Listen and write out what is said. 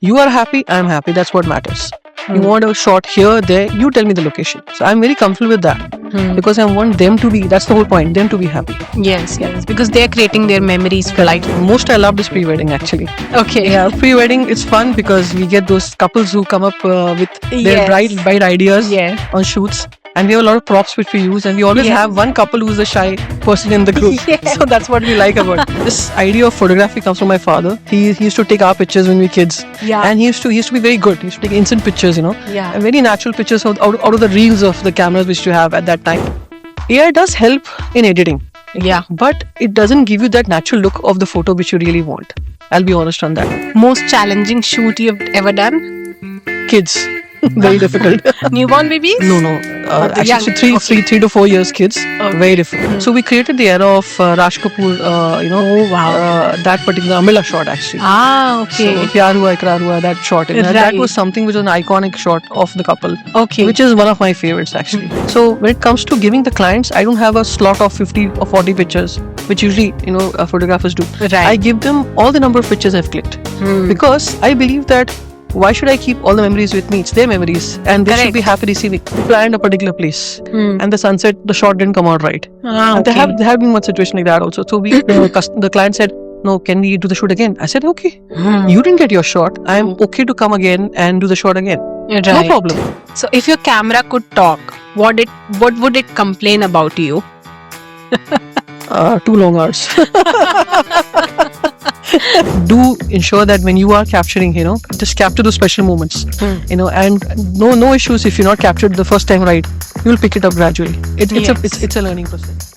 You are happy, I'm happy. That's what matters. You want a shot here, there, you tell me the location. So I'm very comfortable with that because I want them to be, that's the whole point, them to be happy. Yes, because they are creating their memories for life. Most I love is pre-wedding actually. Okay. Yeah, pre-wedding it's fun because we get those couples who come up with their Yes. bright ideas Yeah. on shoots. And we have a lot of props which we use, and we always Yeah. have one couple who's a shy person in the group. Yeah. So that's what we like about it. This idea of photography comes from my father. He used to take our pictures when we were kids, Yeah. and he used to be very good. He used to take instant pictures, Yeah. and very natural pictures out of the reels of the cameras which you have at that time. AI does help in editing, Yeah. but it doesn't give you that natural look of the photo which you really want. I'll be honest on that. Most challenging shoot you've ever done? Kids, very difficult. Newborn babies? No. the Actually, young- three to 4 years kids. Okay. Very different. So we created the era of Raj Kapoor. Oh, wow. That particular Amila shot actually. Ah, okay. So Pyar Hua Ikrar Hua, that shot. That Right. was something which was an iconic shot of the couple. Okay. Which is one of my favorites actually. So when it comes to giving the clients, I don't have a slot of 50 or 40 pictures, which usually photographers do. Right. I give them all the number of pictures I've clicked because I believe that why should I keep all the memories with me? It's their memories, and they Correct. should be happy receiving. We planned a particular place, Hmm. and the sunset, the shot didn't come out right. Ah, And okay. there have been one situation like that also. So the client said, "No, can we do the shoot again?" I said, "Okay. You didn't get your shot. I am okay to come again and do the shot again. Right. No problem." So if your camera could talk, what would it complain about you? 2 long hours. Do ensure that when you are capturing, just capture those special moments, and no issues if you're not captured the first time right. You'll pick it up gradually. It's a learning process.